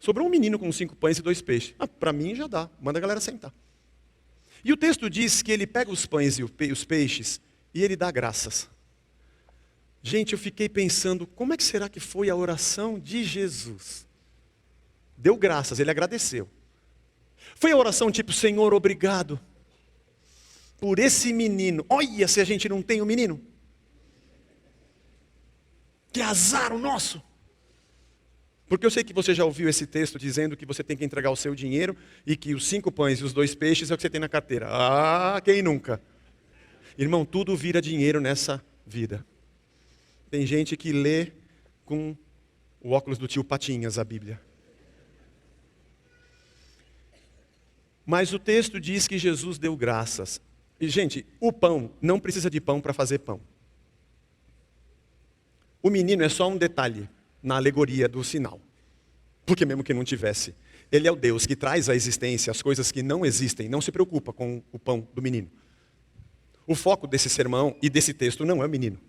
Sobrou um menino com 5 pães e 2 peixes. Para mim já dá, manda a galera sentar. E o texto diz que ele pega os pães e os peixes e ele dá graças. Gente, eu fiquei pensando, como é que será que foi a oração de Jesus? Deu graças, ele agradeceu. Foi a oração tipo, Senhor, obrigado por esse menino. Olha se a gente não tem um menino. Que azar o nosso. Porque eu sei que você já ouviu esse texto dizendo que você tem que entregar o seu dinheiro e que os 5 pães e os 2 peixes é o que você tem na carteira. Quem nunca? Irmão, tudo vira dinheiro nessa vida. Tem gente que lê com o óculos do tio Patinhas a Bíblia. Mas o texto diz que Jesus deu graças. E, gente, o pão não precisa de pão para fazer pão. O menino é só um detalhe na alegoria do sinal. Porque mesmo que não tivesse, ele é o Deus que traz à existência as coisas que não existem, não se preocupa com o pão do menino. O foco desse sermão e desse texto não é o menino.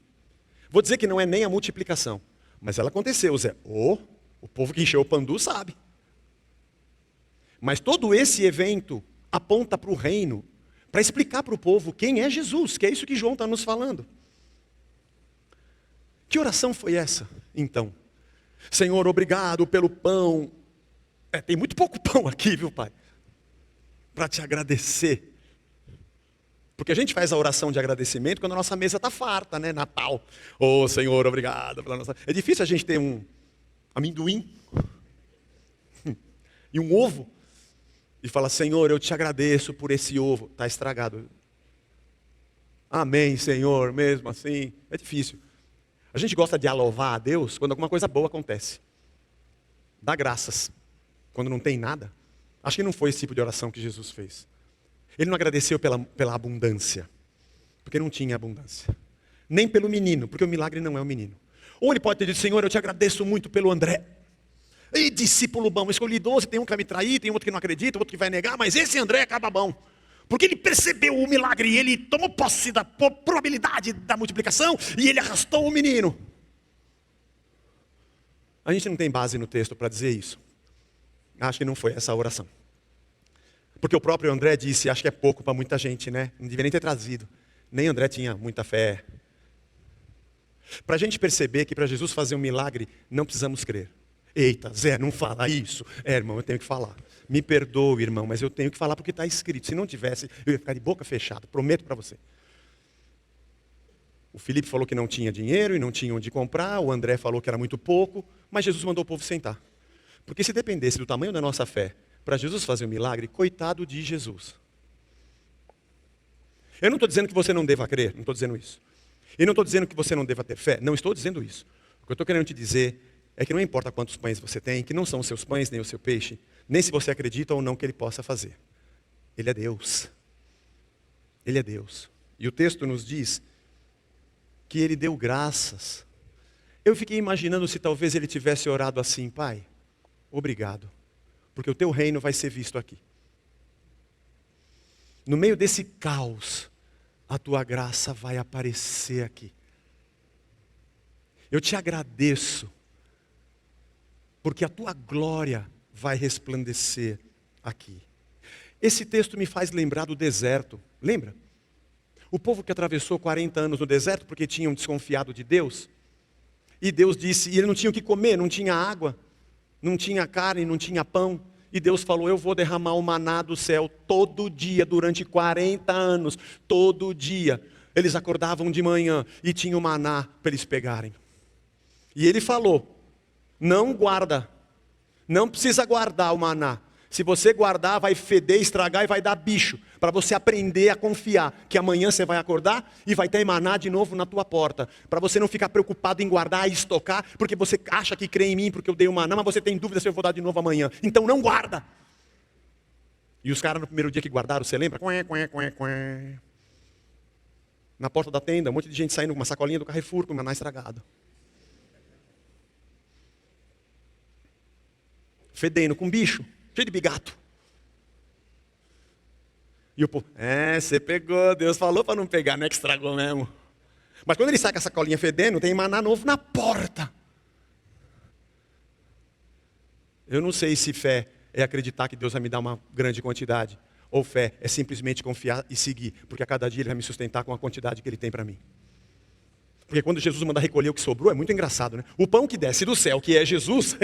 Vou dizer que não é nem a multiplicação, mas ela aconteceu, Zé. O povo que encheu o pandu sabe. Mas todo esse evento aponta para o reino, para explicar para o povo quem é Jesus, que é isso que João está nos falando. Que oração foi essa, então? Senhor, obrigado pelo pão. Tem muito pouco pão aqui, viu, Pai? Para te agradecer. Porque a gente faz a oração de agradecimento quando a nossa mesa está farta, né? Natal. Senhor, obrigado pela nossa... É difícil a gente ter um amendoim e um ovo e falar, Senhor, eu te agradeço por esse ovo. Está estragado. Amém, Senhor, mesmo assim. É difícil. A gente gosta de louvar a Deus quando alguma coisa boa acontece. Dá graças. Quando não tem nada. Acho que não foi esse tipo de oração que Jesus fez. Ele não agradeceu pela abundância. Porque não tinha abundância. Nem pelo menino, porque o milagre não é o menino. Ou ele pode ter dito, Senhor, eu te agradeço muito pelo André. E discípulo bom, escolhi 12, tem um que vai me trair, tem outro que não acredita, outro que vai negar, mas esse André acaba bom. Porque ele percebeu o milagre, ele tomou posse da probabilidade da multiplicação e ele arrastou o menino. A gente não tem base no texto para dizer isso. Acho que não foi essa a oração. Porque o próprio André disse, acho que é pouco para muita gente, né? Não devia nem ter trazido. Nem André tinha muita fé. Para a gente perceber que para Jesus fazer um milagre, não precisamos crer. Eita, Zé, não fala isso. Irmão, eu tenho que falar. Me perdoe, irmão, mas eu tenho que falar porque está escrito. Se não tivesse, eu ia ficar de boca fechada, prometo para você. O Felipe falou que não tinha dinheiro e não tinha onde comprar. O André falou que era muito pouco, mas Jesus mandou o povo sentar. Porque se dependesse do tamanho da nossa fé, para Jesus fazer um milagre, coitado de Jesus. Eu não estou dizendo que você não deva crer, não estou dizendo isso. E não estou dizendo que você não deva ter fé, não estou dizendo isso. O que eu estou querendo te dizer é que não importa quantos pães você tem, que não são os seus pães nem o seu peixe, nem se você acredita ou não que Ele possa fazer. Ele é Deus. Ele é Deus. E o texto nos diz que Ele deu graças. Eu fiquei imaginando se talvez Ele tivesse orado assim, Pai, obrigado, porque o Teu reino vai ser visto aqui. No meio desse caos, a Tua graça vai aparecer aqui. Eu te agradeço, porque a Tua glória vai resplandecer aqui. Esse texto me faz lembrar do deserto. Lembra? O povo que atravessou 40 anos no deserto porque tinham desconfiado de Deus. E Deus disse, e ele não tinha o que comer, não tinha água, não tinha carne, não tinha pão. E Deus falou, eu vou derramar o maná do céu todo dia, durante 40 anos, todo dia. Eles acordavam de manhã e tinha o maná para eles pegarem. E Ele falou, não guarda, não precisa guardar o maná. Se você guardar, vai feder, estragar e vai dar bicho. Para você aprender a confiar que amanhã você vai acordar e vai ter maná de novo na tua porta. Para você não ficar preocupado em guardar e estocar, porque você acha que crê em mim porque eu dei o maná, mas você tem dúvida se eu vou dar de novo amanhã. Então não guarda. E os caras no primeiro dia que guardaram, você lembra? Na porta da tenda, um monte de gente saindo com uma sacolinha do Carrefour com o maná estragado. Fedendo com bicho. Cheio de bigato. E o povo, você pegou, Deus falou para não pegar, não é que estragou mesmo. Mas quando ele sai com essa colinha fedendo, tem maná novo na porta. Eu não sei se fé é acreditar que Deus vai me dar uma grande quantidade, ou fé é simplesmente confiar e seguir, porque a cada dia Ele vai me sustentar com a quantidade que Ele tem para mim. Porque quando Jesus manda recolher o que sobrou, é muito engraçado, né? O pão que desce do céu, que é Jesus,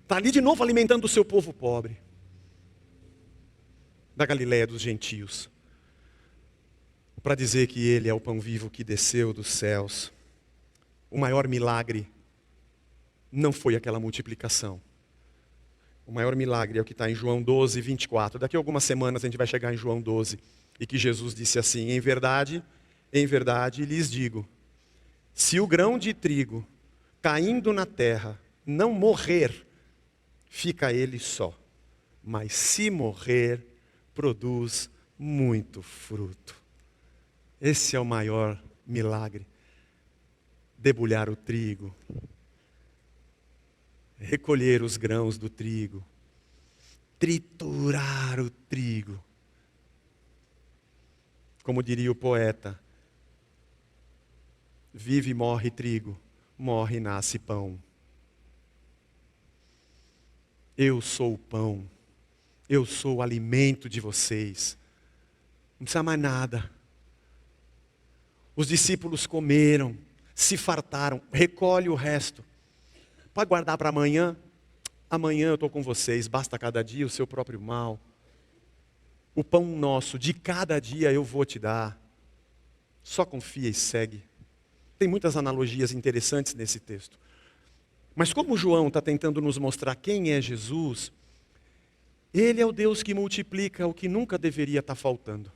está ali de novo alimentando o seu povo pobre, da Galileia dos gentios, para dizer que Ele é o pão vivo que desceu dos céus. O maior milagre não foi aquela multiplicação. O maior milagre é o que está em João 12, 24. Daqui a algumas semanas a gente vai chegar em João 12, e que Jesus disse assim: em verdade, lhes digo, se o grão de trigo caindo na terra não morrer, fica ele só. Mas se morrer, produz muito fruto. Esse é o maior milagre. Debulhar o trigo, recolher os grãos do trigo, triturar o trigo. Como diria o poeta, vive e morre trigo, morre e nasce pão. Eu sou o pão, eu sou o alimento de vocês. Não precisa mais nada. Os discípulos comeram, se fartaram, recolhe o resto. Pode guardar para amanhã? Amanhã eu estou com vocês, basta cada dia o seu próprio mal. O pão nosso de cada dia eu vou te dar. Só confia e segue. Tem muitas analogias interessantes nesse texto. Mas como João está tentando nos mostrar quem é Jesus, Ele é o Deus que multiplica o que nunca deveria estar faltando.